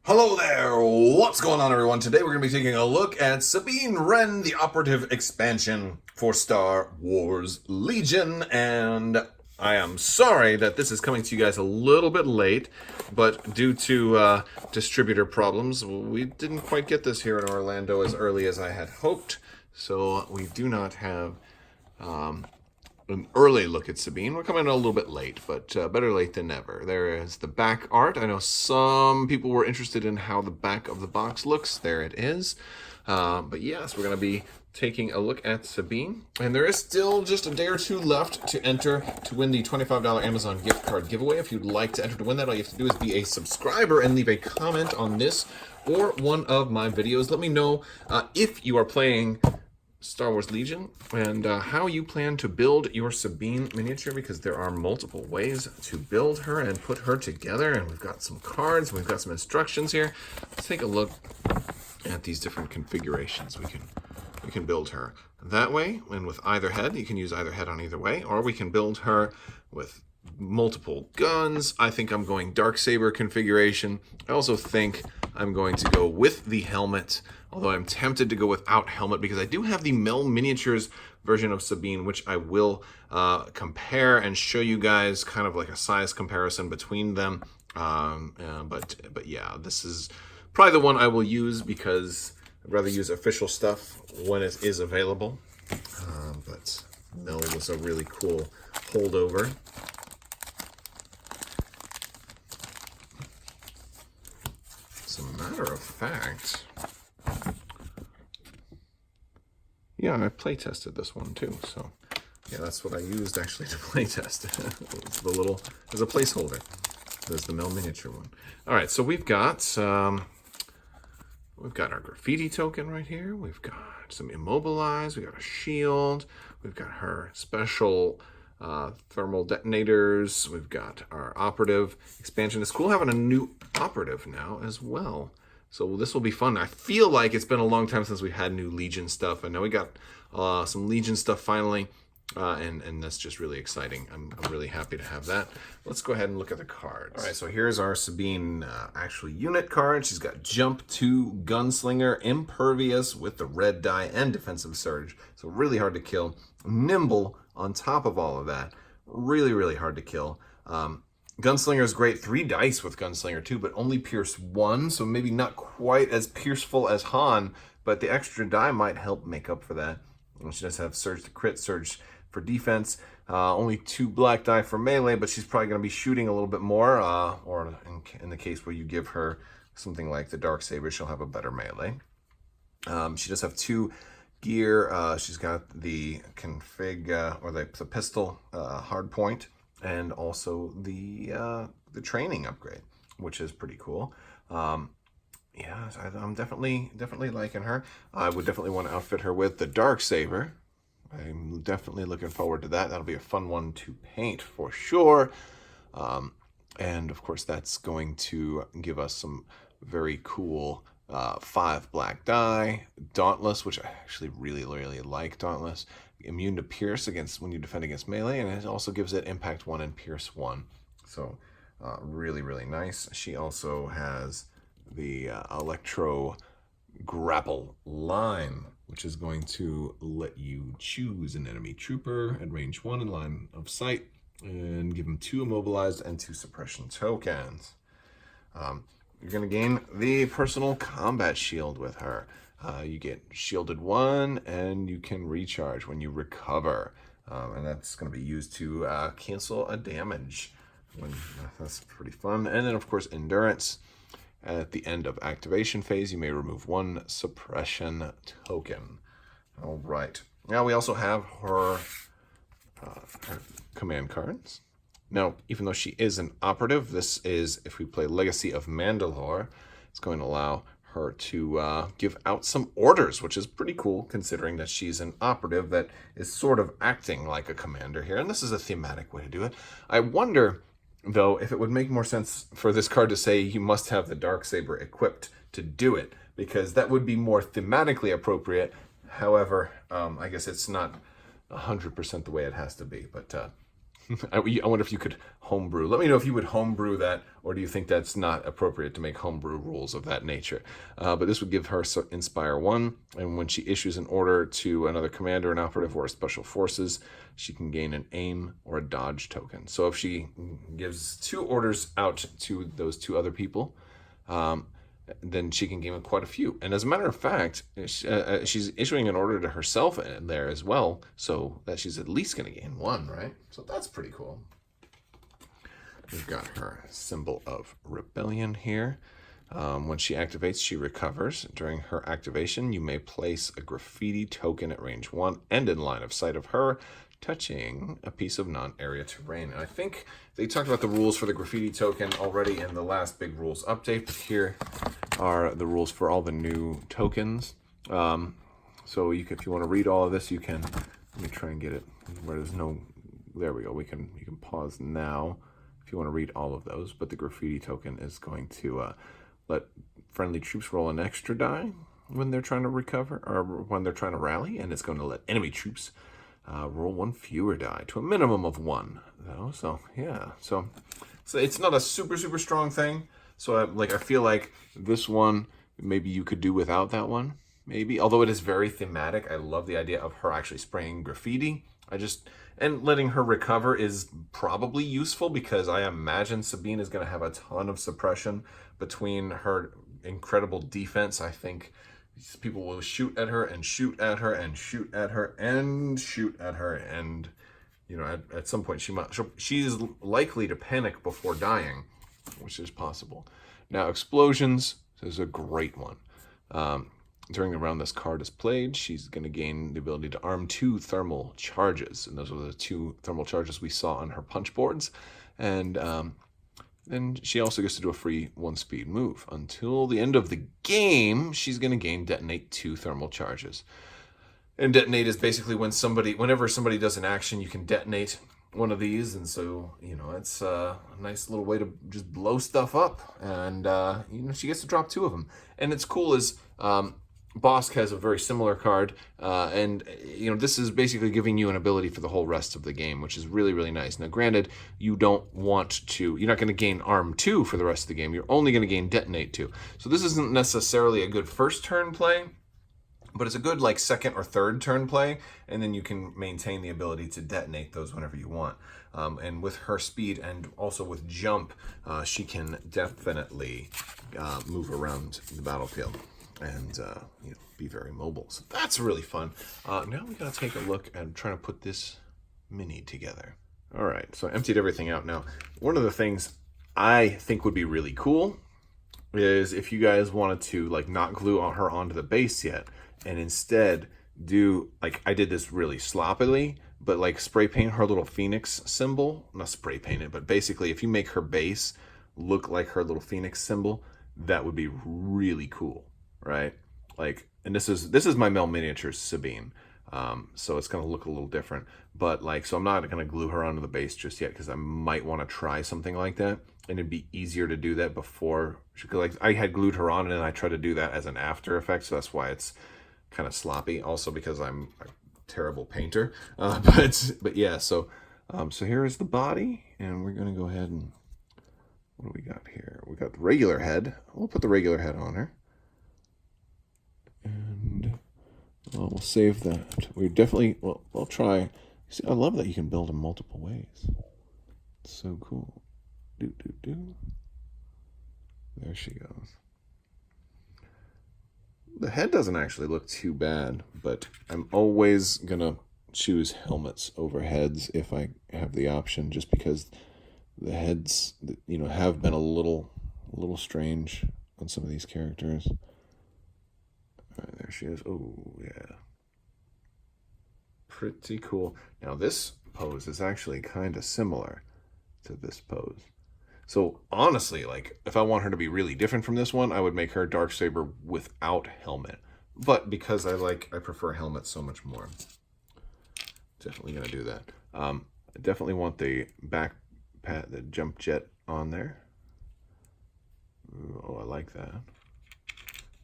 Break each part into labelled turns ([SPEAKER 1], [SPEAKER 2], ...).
[SPEAKER 1] Hello there! What's going on, everyone? Today we're going to be taking a look at Sabine Wren, the operative expansion for Star Wars Legion. And I am sorry that this is coming to you guys a little bit late, but due to distributor problems, we didn't quite get this here in Orlando as early as I had hoped. So we do not have an early look at Sabine. We're coming a little bit late, but better late than never. There is the back art. I know some people were interested in how the back of the box looks. There it is. But yes, we're going to be taking a look at Sabine. And there is still just a day or two left to enter to win the $25 Amazon gift card giveaway. If you'd like to enter to win that, all you have to do is be a subscriber and leave a comment on this or one of my videos. Let me know if you are playing Star Wars Legion and how you plan to build your Sabine miniature, because there are multiple ways to build her and put her together, and we've got some cards, we've got some instructions here. Let's take a look at these different configurations. We can build her that way, and with either head. You can use either head on either way, or we can build her with multiple guns. I think I'm going Darksaber configuration. I also think I'm going to go with the helmet, although I'm tempted to go without helmet because I do have the Mel Miniatures version of Sabine, which I will compare and show you guys kind of like a size comparison between them. But yeah, this is probably the one I will use because I'd rather use official stuff when it is available. But Mel was a really cool holdover. As a matter of fact, yeah, I play tested this one too. So yeah, that's what I used actually to play test. It's the little, as a placeholder. There's the Mel miniature one. All right, so we've got our graffiti token right here. We've got some immobilized. We got a shield. We've got her special thermal detonators. We've got our operative expansion. It's cool having a new operative now as well. So this will be fun. I feel like it's been a long time since we had new Legion stuff. I know we got some Legion stuff finally, and that's just really exciting. I'm really happy to have that. Let's go ahead and look at the cards. All right, so here's our Sabine actual unit card. She's got Jump 2, Gunslinger, Impervious with the red die, and Defensive Surge. So really hard to kill. Nimble on top of all of that. Really, really hard to kill. Gunslinger is great. 3 dice with Gunslinger too, but only pierce 1, so maybe not quite as pierceful as Han, but the extra die might help make up for that. And she does have Surge to crit, Surge for defense. Only 2 black die for melee, but she's probably going to be shooting a little bit more, or in the case where you give her something like the Darksaber, she'll have a better melee. She does have 2 gear. She's got the config, or the pistol hardpoint, and also the training upgrade, which is pretty cool. Yeah, I'm definitely liking her. I would definitely want to outfit her with the Darksaber. I'm definitely looking forward to that. That'll be a fun one to paint for sure. And of course, that's going to give us some very cool 5 black die. Dauntless, which I actually really like Dauntless. Immune to pierce against when you defend against melee, and it also gives it impact 1 and pierce 1. So really nice. She also has the Electro Grapple Line, which is going to let you choose an enemy trooper at range 1 in line of sight and give them 2 immobilized and 2 suppression tokens. You're going to gain the personal combat shield with her. You get shielded 1, and you can recharge when you recover. And that's going to be used to cancel a damage. That's pretty fun. And then, of course, endurance. At the end of activation phase, you may remove 1 suppression token. All right. Now we also have her command cards. Now, even though she is an operative, this is, if we play Legacy of Mandalore, it's going to allow her to give out some orders, which is pretty cool considering that she's an operative that is sort of acting like a commander here. And this is a thematic way to do it. I wonder, though, if it would make more sense for this card to say you must have the Darksaber equipped to do it, because that would be more thematically appropriate. However, I guess it's not 100% the way it has to be, but I wonder if you could homebrew. Let me know if you would homebrew that, or do you think that's not appropriate to make homebrew rules of that nature? But this would give her Inspire 1, and when she issues an order to another commander, an operative, or a special forces, she can gain an aim or a dodge token. So if she gives 2 orders out to those 2 other people, then she can gain quite a few. And as a matter of fact, she's issuing an order to herself in there as well, so that she's at least going to gain 1, right? So that's pretty cool. We've got her symbol of rebellion here. When she activates, she recovers. During her activation, you may place a graffiti token at range 1 and in line of sight of her, touching a piece of non-area terrain. And I think they talked about the rules for the graffiti token already in the last big rules update, but here are the rules for all the new tokens. So if you want to read all of this, you can. Let me try and get it where there's no. There we go. You can pause now if you want to read all of those. But the graffiti token is going to let friendly troops roll an extra die when they're trying to recover or when they're trying to rally, and it's going to let enemy troops roll 1 fewer die to a minimum of 1, though. So yeah, so it's not a super strong thing. So I feel like this one maybe you could do without that one, maybe. Although it is very thematic, I love the idea of her actually spraying graffiti. And letting her recover is probably useful because I imagine Sabine is going to have a ton of suppression between her incredible defense. I think people will shoot at her and shoot at her and shoot at her and shoot at her, and at some point she is likely to panic before dying, which is possible. Now, explosions is a great one. During the round this card is played, she's going to gain the ability to arm 2 thermal charges, and those are the 2 thermal charges we saw on her punch boards. And then she also gets to do a free 1-speed move. Until the end of the game, she's going to detonate 2 thermal charges. And detonate is basically whenever somebody does an action, you can detonate one of these, and so it's a nice little way to just blow stuff up. And she gets to drop 2 of them. And it's cool is Bosk has a very similar card, and this is basically giving you an ability for the whole rest of the game, which is really nice. Now, granted, you're not going to gain arm 2 for the rest of the game. You're only going to gain detonate 2. So this isn't necessarily a good first turn play, but it's a good second or third turn play, and then you can maintain the ability to detonate those whenever you want. And with her speed and also with jump, she can definitely move around the battlefield and be very mobile. So that's really fun. Now we gotta take a look and try to put this mini together. All right, so I emptied everything out. Now, one of the things I think would be really cool is if you guys wanted to not glue her onto the base yet, and instead do I did this really sloppily, but spray paint her little phoenix symbol. Not spray paint it, but basically if you make her base look like her little phoenix symbol, that would be really cool. Right? And this is my Mel Miniatures Sabine. So it's going to look a little different, but so I'm not going to glue her onto the base just yet because I might want to try something like that, and it'd be easier to do that before I had glued her on, and then I tried to do that as an after effect, so that's why it's kind of sloppy. Also because I'm a terrible painter, but yeah. So here is the body, and we're going to go ahead and what do we got here? We got the regular head. We'll put the regular head on her. And we'll save that. I'll try. See, I love that you can build in multiple ways. It's so cool. There she goes. The head doesn't actually look too bad, but I'm always gonna choose helmets over heads if I have the option, just because the heads, have been a little strange on some of these characters. All right, there she is. Oh, yeah. Pretty cool. Now, this pose is actually kind of similar to this pose. So, honestly, if I want her to be really different from this one, I would make her Darksaber without helmet. But because I prefer helmets so much more, definitely going to do that. I definitely want the the jump jet on there. Oh, I like that.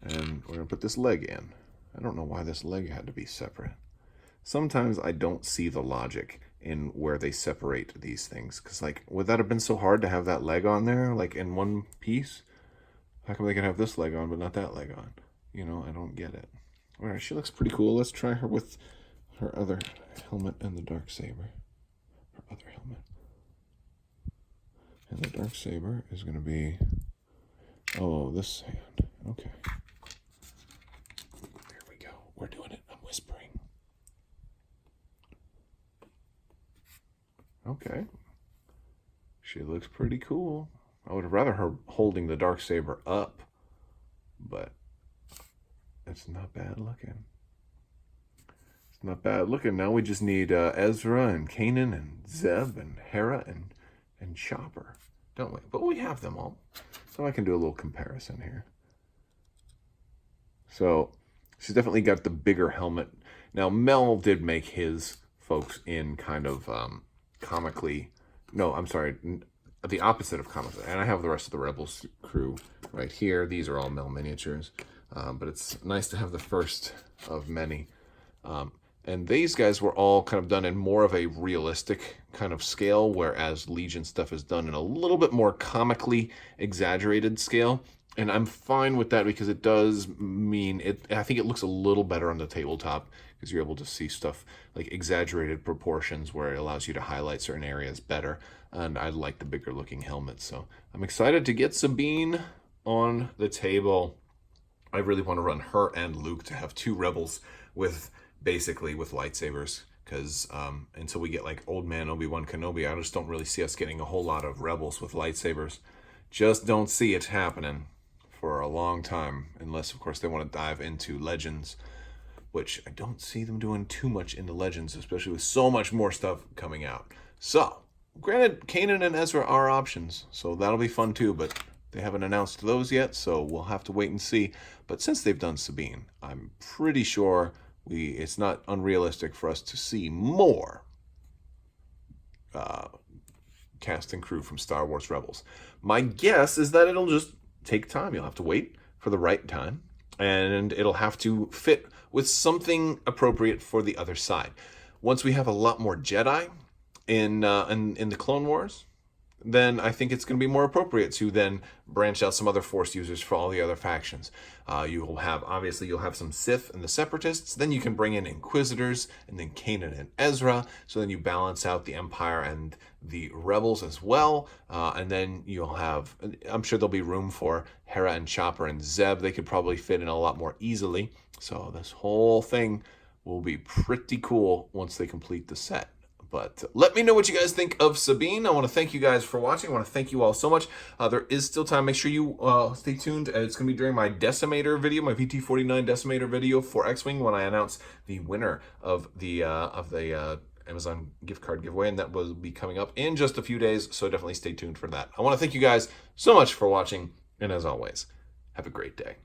[SPEAKER 1] And we're going to put this leg in. I don't know why this leg had to be separate. Sometimes I don't see the logic in where they separate these things. Because, like, would that have been so hard to have that leg on there, like, in one piece? How come they can have this leg on but not that leg on? You know, I don't get it. All right, she looks pretty cool. Let's try her with her other helmet and the Darksaber. Her other helmet. And the Darksaber is going to be... Oh, this hand. Okay. There we go. We're doing it. I'm whispering. Okay. She looks pretty cool. I would have rather her holding the Darksaber up, but it's not bad looking. It's not bad looking. Now we just need Ezra and Kanan and Zeb and Hera and Chopper, don't we? But we have them all. So I can do a little comparison here. So she's definitely got the bigger helmet. Now Mel did make his folks in kind of comically, no, I'm sorry, the opposite of comically. And I have the rest of the Rebels crew right here. These are all Mel miniatures. But it's nice to have the first of many. And these guys were all kind of done in more of a realistic kind of scale, whereas Legion stuff is done in a little bit more comically exaggerated scale. And I'm fine with that because it does mean it. I think it looks a little better on the tabletop because you're able to see stuff like exaggerated proportions where it allows you to highlight certain areas better. And I like the bigger looking helmets. So I'm excited to get Sabine on the table. I really want to run her and Luke to have two Rebels with lightsabers, because until we get like Old Man Obi-Wan Kenobi, I just don't really see us getting a whole lot of Rebels with lightsabers. Just don't see it happening for a long time, unless of course they want to dive into Legends, which I don't see them doing too much into Legends, especially with so much more stuff coming out. So granted, Kanan and Ezra are options, so that'll be fun too, but they haven't announced those yet, so we'll have to wait and see. But since they've done Sabine, I'm pretty sure it's not unrealistic for us to see more cast and crew from Star Wars Rebels. My guess is that it'll just take time. You'll have to wait for the right time, and it'll have to fit with something appropriate for the other side. Once we have a lot more Jedi in the Clone Wars, then I think it's going to be more appropriate to then branch out some other Force users for all the other factions. You'll have some Sith and the Separatists, then you can bring in Inquisitors, and then Kanan and Ezra, so then you balance out the Empire and the Rebels as well, and then you'll have, I'm sure there'll be room for Hera and Chopper and Zeb. They could probably fit in a lot more easily, so this whole thing will be pretty cool once they complete the set. But let me know what you guys think of Sabine. I want to thank you guys for watching. I want to thank you all so much. There is still time. Make sure you stay tuned. It's going to be during my Decimator video, my VT49 Decimator video for X-Wing, when I announce the winner of the Amazon gift card giveaway, and that will be coming up in just a few days, so definitely stay tuned for that. I want to thank you guys so much for watching, and as always, have a great day.